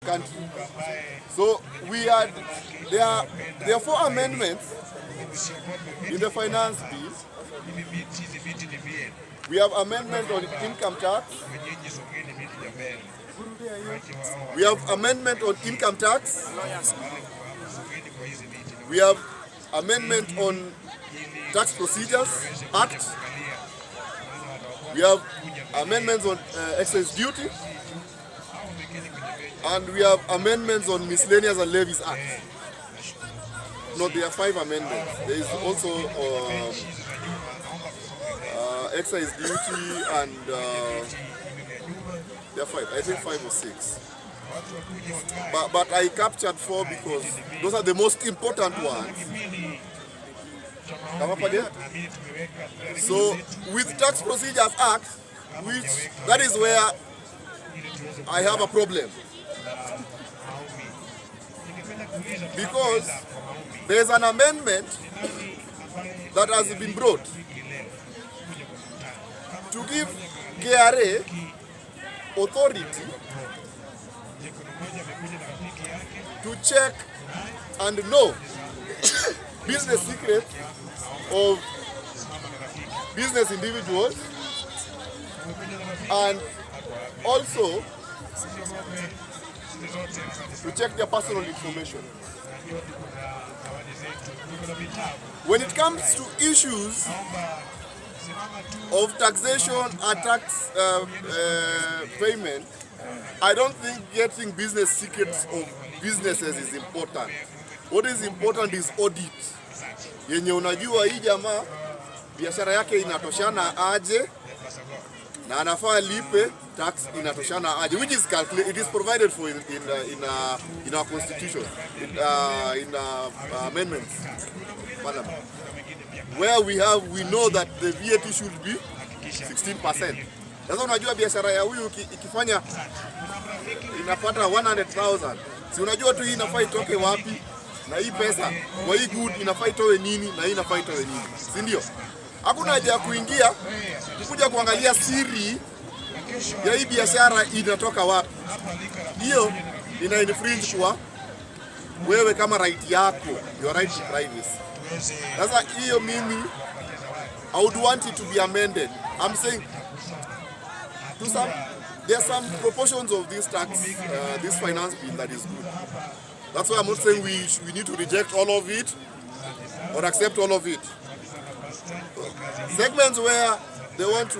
country. So there are 4 amendments in the finance bill. We have amendment on income tax. We have amendment on income tax. We have amendment on Tax Procedures Act. We have amendments on excise duty. And we have amendments on Miscellaneous and Levies Act. No, there are 5 amendments. There is also excise duty and there are 5. I think 5 or 6. But I captured 4 because those are the most important ones. So with Tax Procedures Act, that is where I have a problem. Because there is an amendment that has been brought to give KRA authority to check and know business secrets of business individuals and also to check their personal information. When it comes to issues of taxation and tax payment, I don't think getting business secrets of businesses is important. What is important is audit. Yenye unajua hii jamaa biashara yake inatoshana aje na anafaa lipe tax inatoshana aje, which is calculated. It is provided for in our constitution, in amendments, Parliament, where we know that the VAT should be 16%. Sasa unajua biashara ya huyu ikifanya inapata 100,000, si unajua tu hii inafaa itoke wapi na hii pesa kwa hii good inafaa itoe nini na hii inafaa itoe nini, si ndio? Hakuna haja ya kuingia kuja kuangalia siri ya hii biashara inatoka wapi. Hiyo ina infringe kwa wewe kama right yako, your right to privacy. Sasa hiyo mimi I would want it to be amended. I'm saying there are some proportions of this tax, this finance bill that is good. That's why I'm not saying we need to reject all of it or accept all of it. Segments where they want to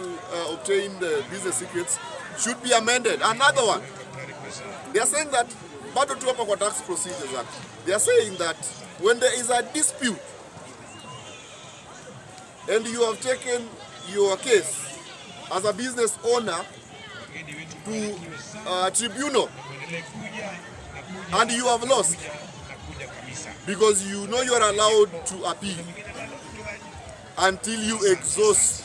obtain the business secrets should be amended. Another one, they are saying that bado tu hapa kwa Tax Procedures Act, they are saying that when there is a dispute and you have taken your case as a business owner to a tribunal and you have lost because you know you are allowed to appeal until you exhaust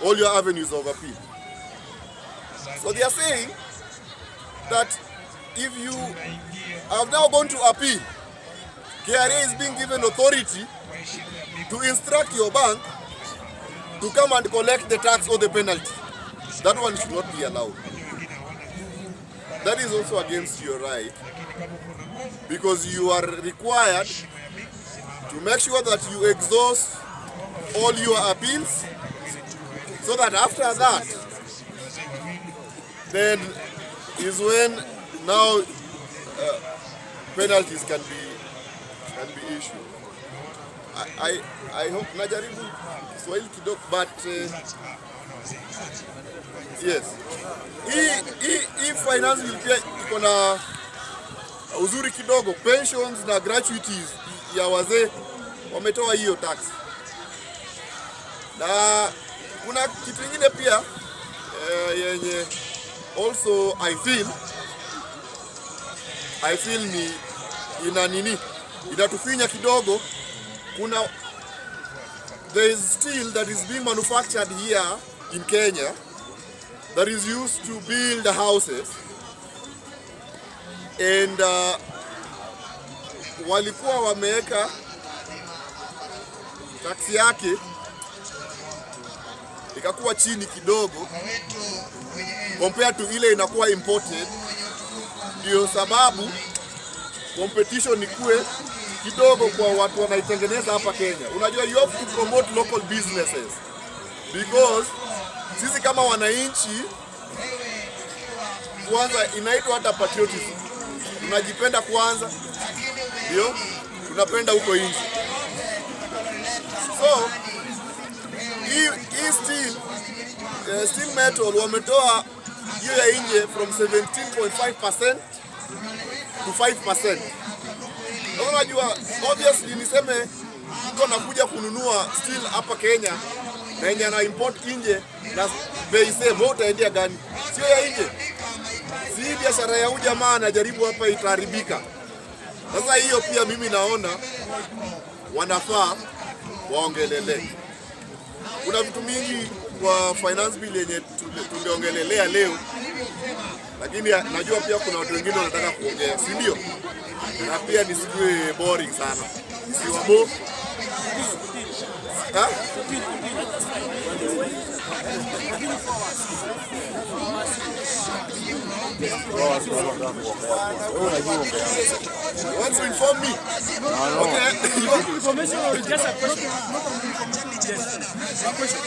all your avenues of appeal. So they are saying that if you have now gone to appeal, KRA is being given authority to instruct your bank to come and collect the tax or the penalty. That one should not be allowed. That is also against your right, because you are required to make sure that you exhaust all your appeals, so that after that, then is when now penalties can be issued. I hope najaribu Kiswahili kidogo, but yes, hii finance bill pia iko na uzuri kidogo. Pensions na gratuities ya wazee wametoa hiyo tax. Na kuna kitu kingine pia yenye also I feel ni inatufinya kidogo. There is steel that is being manufactured here in Kenya that is used to build the houses, and walikuwa wameweka tax yake ikakuwa chini kidogo compared to ile inakuwa imported, ndio sababu competition ikue kidogo kwa watu wanaitengeneza hapa Kenya. Unajua, you have to promote local businesses because sisi kama wananchi, kwanza inaitwa hata patriotism. Tunajipenda kwanza, ndio tunapenda huko nje. So hii steel metal wametoa hiyo ya nje from 17.5% to 5%. Unajua, obviously niseme mtu anakuja kununua steel hapa Kenya na yenye ana import nje na bei same, utaendea gani? Sio ya nje. Si biashara ya huyu jamaa anajaribu hapa itaharibika. Sasa hiyo pia mimi naona wanafaa waongelele. Kuna vitu mingi kwa finance bill yenye tungeongelelea leo, lakini najua pia kuna watu wengine wanataka kuongea, si ndio? Na pia nisiwe boring sana. Siwabo. Ha? Want to inform me? Okay. You want information or just a question? Yes. A question.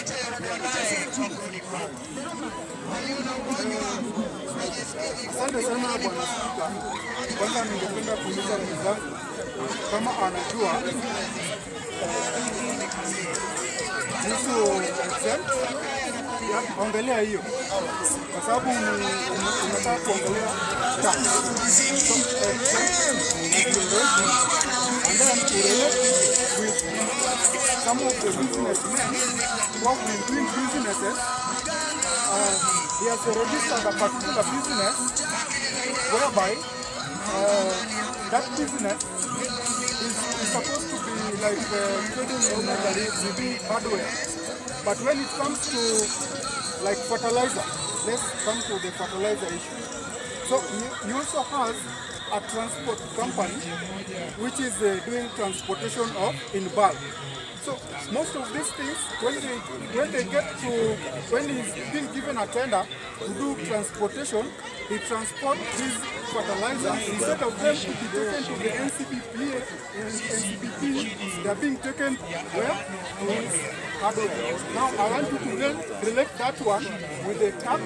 Asante sana bwana Spika. Kwanza ningependa kuuliza mwenzangu kama anajua kuhusu exempt. Ongelea hiyo kwa sababu unataka kuongelea tax. And then with some of the businessmen who have been doing businesses. He has registered a particular business whereby that business is supposed to be like trading in hardware. But when it comes to like fertilizer, let's come to the fertilizer issue. So he also has a transport company which is doing transportation of in bulk. So most of these things, when they get to, when he's been given a tender to do transportation, he transport these fertilizer instead of them to be taken to the NCPP, they are being taken where? To hardware. Now I want you to then relate that one with the tax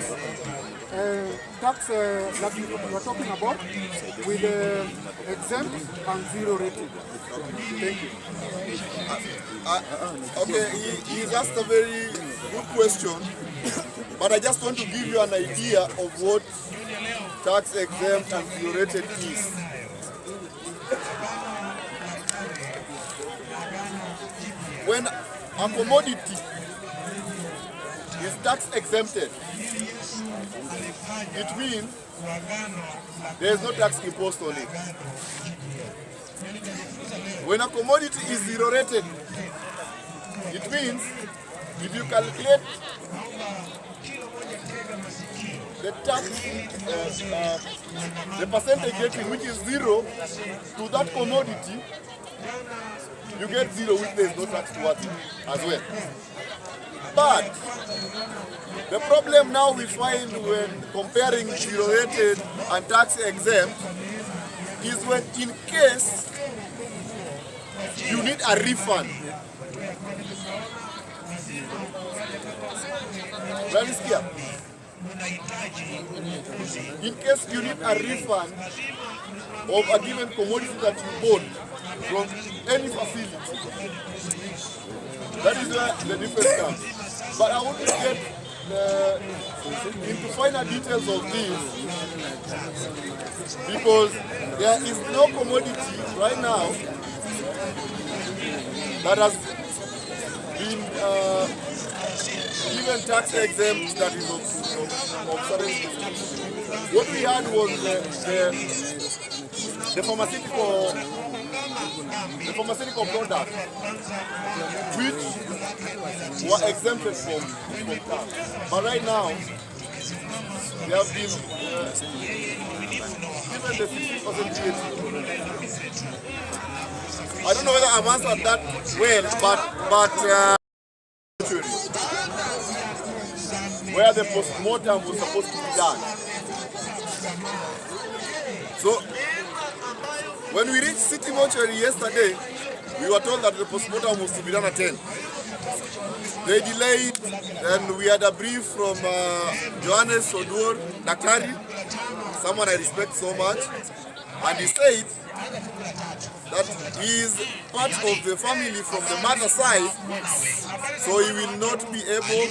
that we were talking about with the exempt and zero rating. Thank you. Okay, he's asked a very good question, but I just want to give you an idea of what tax exempt and zero rated is. When a commodity is tax exempted, it means there is no tax imposed on it. When a commodity is zero rated, it means if you calculate the tax, the percentage rating which is zero to that commodity, you get zero, which there is no tax towards it as well. But the problem now we find when comparing zero rated and tax exempt is when in case you need a refund. In case you need a refund of a given commodity that you bought from any facility, that is where the difference comes. But I want to get into finer details of this, because there is no commodity right now that has been given tax exempt that is of certain. What we had was the pharmaceutical product which were exempted from tax. But right now, they have been given the 50% VAT. I don't know whether I've answered that well, but where the post-mortem was supposed to be done. So when we reached City Mortuary yesterday, we were told that the postmortem was to be done at 10. They delayed, and we had a brief from Johannes Ojwang, Daktari, someone I respect so much, and he said that he is part of the family from the mother side, so he will not be able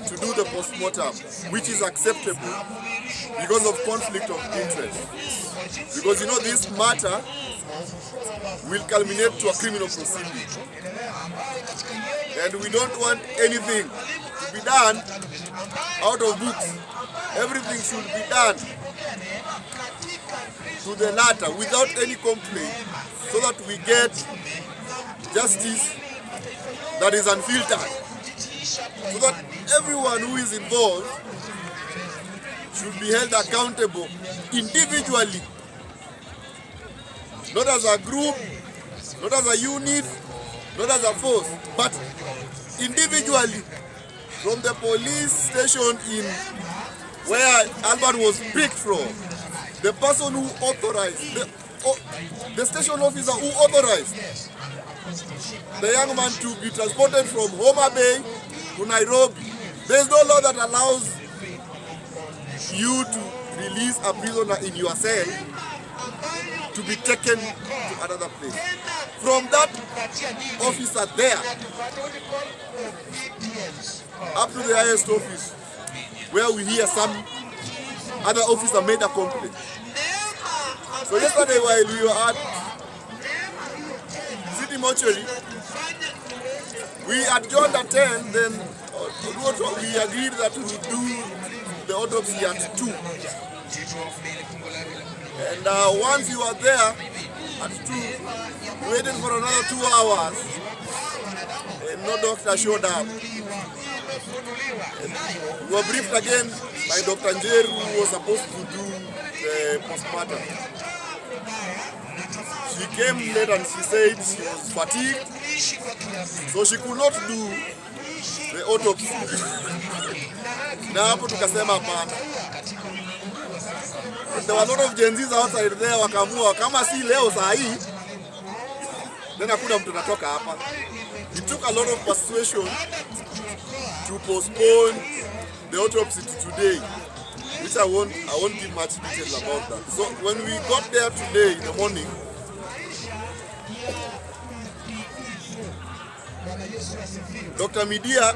to do the postmortem, which is acceptable because of conflict of interest. Because you know this matter will culminate to a criminal proceeding. And we don't want anything to be done out of books. Everything should be done to the latter without any complaint, so that we get justice that is unfiltered, so that everyone who is involved should be held accountable individually, not as a group, not as a unit, not as a force, but individually. From the police station in where Albert was picked from, the person who authorized, the station officer who authorized the young man to be transported from Homa Bay to Nairobi. There is no law that allows you to release a prisoner in your cell to be taken to another place. From that officer there up to the highest office, where we hear some other officer made a complaint. So yesterday while we were at City Mortuary, we adjourned at 10, then we agreed that we would do the autopsy at 2. And once you were there at 2, we waited for another 2 hours, and no doctor showed up. And we were briefed again by Dr. Njeru, who was supposed to do the postmortem. She came late and she said she was fatigued, so she could not do the autopsy. Na hapo tukasema hapana. There were a lot of Gen Zs outside there, wakaamua kama si leo saa hii, then hakuna mtu anatoka hapa. It took a lot of persuasion to postpone the autopsy to today, which I won't give much detail about that. So when we got there today in the morning, Dr. Media,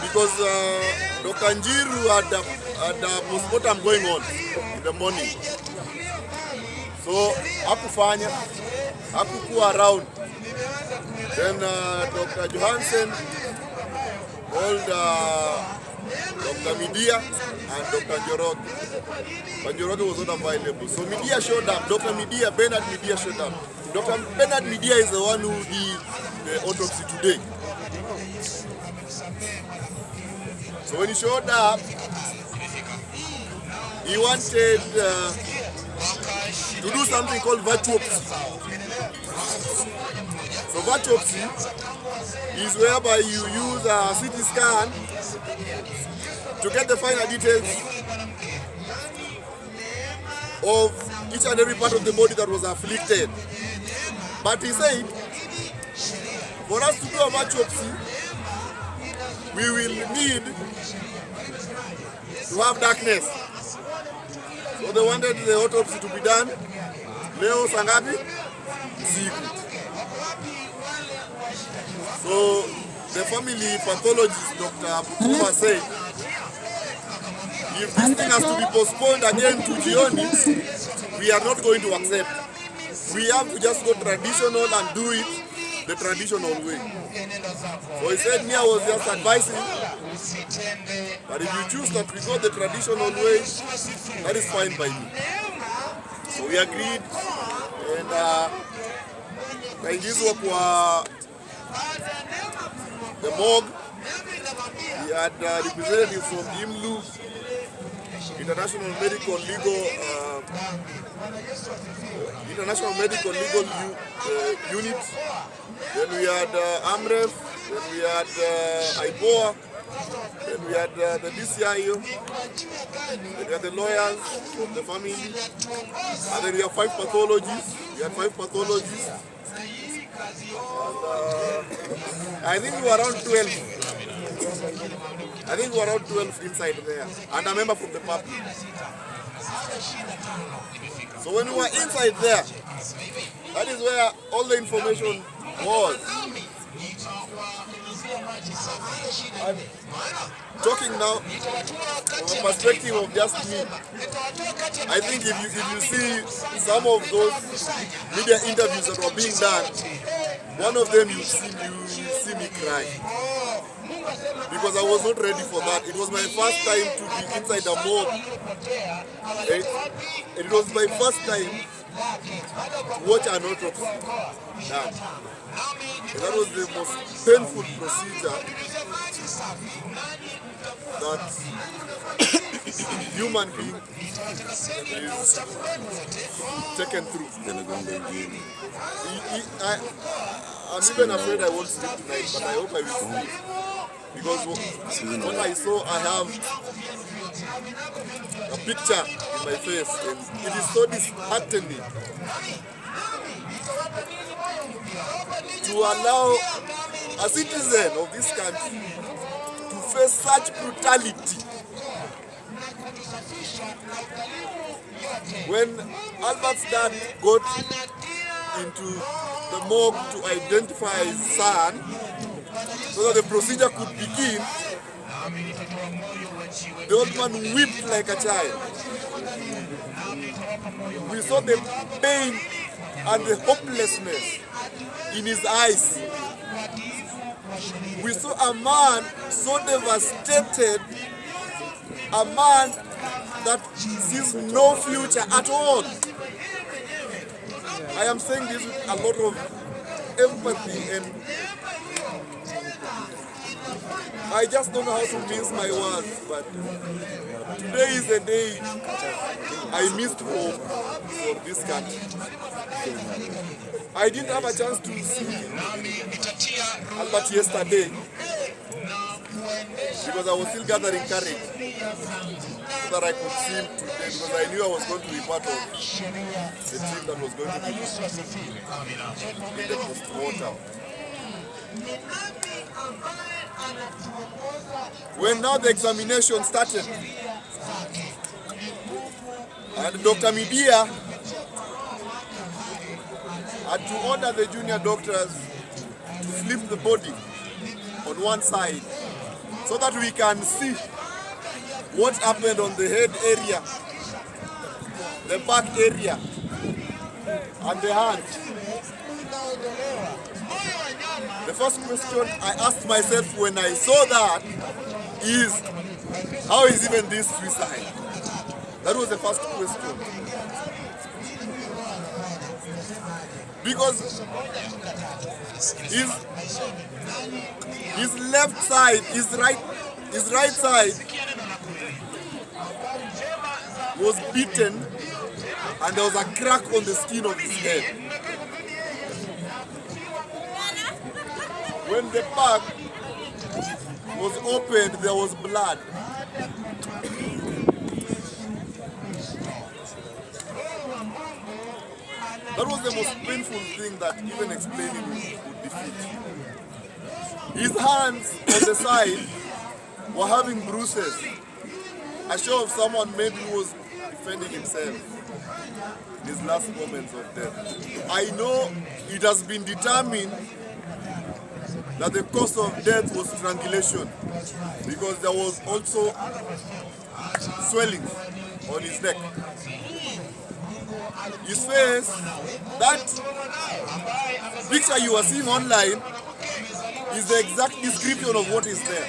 because Dr. Njiru had a postmortem going on in the morning, so hakukuwa around. Then Dr. Johansen called Dr. Media and Dr. Njoroge. But Njoroge was not available. So Media showed up. Dr. Media, Bernard Media showed up. Dr. Bernard Media is the one who did the autopsy today. So when he showed up, he wanted to do something called virtuopsy. So virtuopsy is whereby you use a CT scan to get the final details of each and every part of the body that was afflicted. But he said, for us to do a virtuopsy, we will need to have darkness. So they wanted the autopsy to be done leo sangapi? Usiku. So the family pathologist, Dr. Tuna, said, if this thing has to be postponed again to Jioni, we are not going to accept. We have to just go traditional and do it the traditional way. So he said, me, I was just advising, but if you choose that we go the traditional way, that is fine by me. So we agreed, and kaingizwa kwa the morgue. We had representatives from IMLU, International Medical Legal Unit. Then we had AMREF, then we had IPOA, then we had the DCIO, Then you have the lawyers from the family. And then you have 5 pathologists. You have 5 pathologists. And I think we were around 12. I think we were around 12 inside there. And a member from the public. So when we were inside there, that is where all the information was. I'm talking now from a perspective of just me. I think if you see some of those media interviews that were being done, one of them you see me cry. Because I was not ready for that. It was my first time to be inside a mob. It was my first time to watch an autopsy done. And that was the most painful procedure that human being is taken through. I'm even afraid I won't sleep tonight, but I hope I will sleep. Because what I saw, I have a picture in my face, and it is so disheartening to allow a citizen of this country to face such brutality. When Albert's dad got into the morgue to identify his son, so that the procedure could begin, the old man wept like a child. We saw the pain and the hopelessness in his eyes. We saw a man so devastated, a man that sees no future at all. I am saying this with a lot of empathy, and I just don't know how to mince my words, but today is a day I missed hope for this country. I didn't have a chance to see Albert yesterday because I was still gathering courage so that I could see him today, because I knew I was going to be part of the team that was going to be in the post-mortem. When now the examination started, and Dr. Midia had to order the junior doctors to flip the body on one side so that we can see what happened on the head area, the back area, and the hand. The first question I asked myself when I saw that is, how is even this suicide? That was the first question. Because his left side, his right side was beaten, and there was a crack on the skin of his head. When the back was opened, there was blood. That was the most painful thing that even explaining would defeat. His hands on the side were having bruises. A show of someone maybe who was defending himself in his last moments of death. I know it has been determined that the cause of death was strangulation, because there was also swelling on his neck. His face, that picture you are seeing online is the exact description of what is there.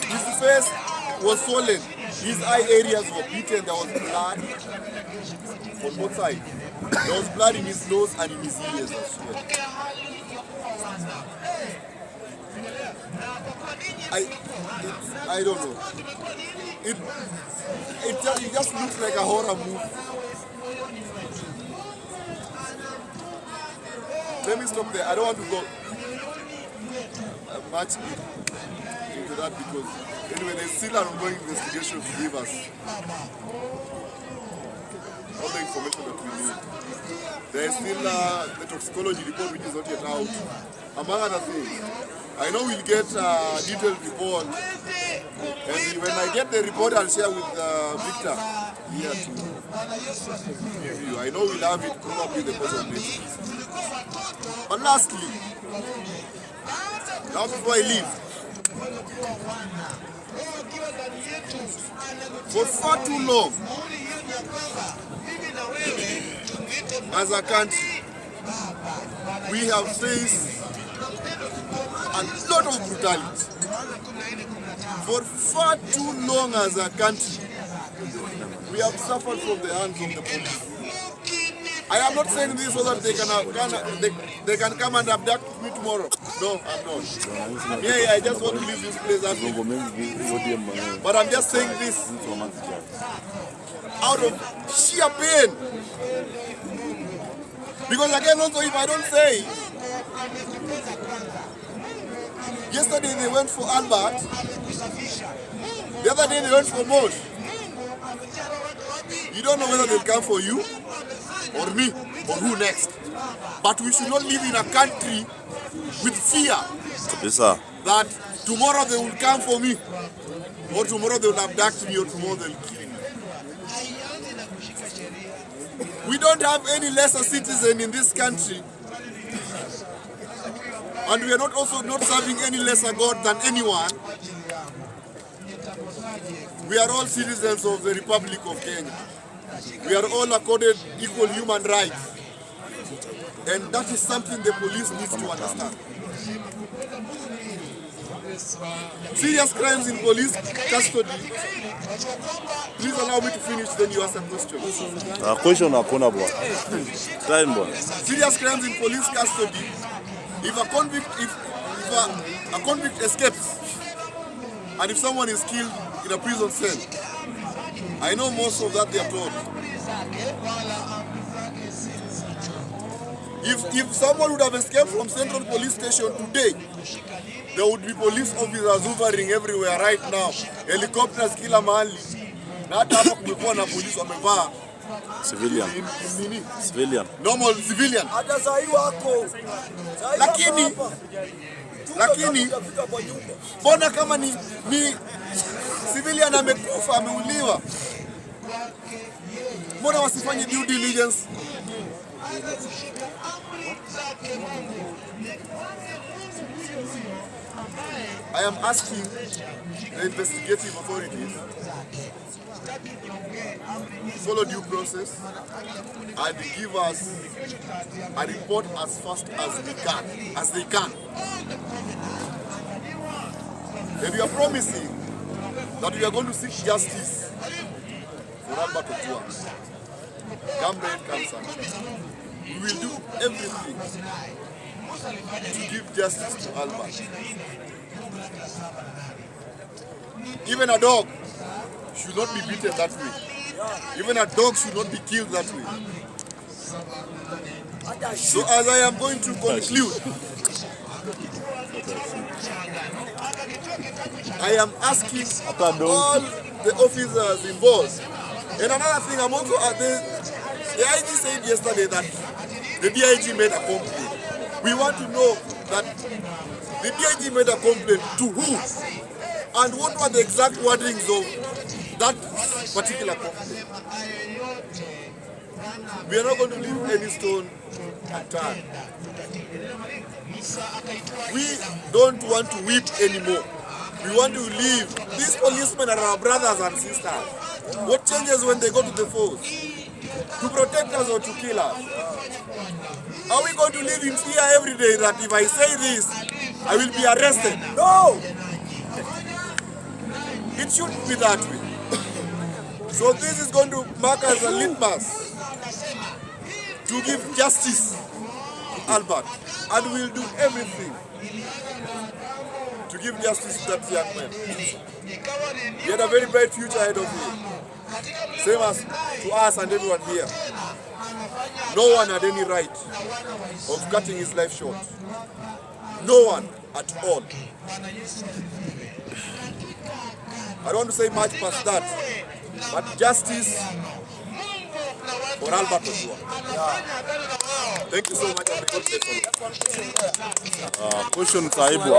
His face was swollen, his eye areas were beaten, there was blood on both sides. There was blood in his nose and in his ears as well. I don't know. It just looks like a horror movie. Let me stop there. I don't want to go much into that because Anyway, there's still an ongoing investigation to give us all the information that we need. There's still the toxicology report which is not yet out, among other things. I know we'll get a detailed report, and when I get the report, I'll share with Victor here to review. I know we'll have it probably the course of next week. But lastly, now before I leave, for far too long, as a country, we have faced a lot of brutality. For far too long as a country, we have suffered from the hands of the police. I am not saying this so that they can come and abduct me tomorrow. No, I'm not. Yeah, I just want to leave this place happy. But I'm just saying this out of sheer pain. Because again, also, if I don't say, yesterday they went for Albert, the other day they went for Mosh. You don't know whether they'll come for you, or me, or who next. But we should not live in a country with fear that tomorrow they will come for me, or tomorrow they will abduct me, or tomorrow they'll kill me. We don't have any lesser citizen in this country, and we are not also not serving any lesser God than anyone. We are all citizens of the Republic of Kenya. We are all accorded equal human rights, and that is something the police needs to understand. Serious crimes in police custody. Please allow me to finish, then you ask a question. Serious crimes in police custody. If a convict escapes, and if someone is killed in a prison cell, I know most of that they are told. If someone would have escaped from Central Police Station today, there would be police officers hovering everywhere right now. Helicopters kila mahali. Na hata hapa kumekuwa na polisi wamevaa civilian. Normal civilian. Hata sahi wako. Lakini mbona kama ni civilian amekufa, ameuliwa, mbona wasifanye due diligence? I am asking the investigative authorities to follow due process and give us a report as fast as they can. And we are promising that we are going to seek justice for Albert Ojwang. Come rain, come sunshine. We will do everything to give justice to Albert. Even a dog should not be beaten that way. Even a dog should not be killed that way. So as I am going to conclude, I am asking all the officers involved. And another thing, I'm also the IG said yesterday that the DIG made a complaint. We want to know that the DIG made a complaint to who? And what were the exact wordings of that particular complaint? We are not going to leave any stone unturned. We don't want to weep anymore. We want to live. These policemen are our brothers and sisters. What changes when they go to the force? To protect us or to kill us? Are we going to live in fear every day that if I say this, I will be arrested? No! It shouldn't be that way. So this is going to mark as a litmus to give justice to Albert, and we'll do everything to give justice to that young man. He had a very bright future ahead of him, same as to us and everyone here. No one had any right of cutting his life short. No one at all. I don't want to say much past that, but justice for Albert Ojwang. Thank you so much. Question Saibu.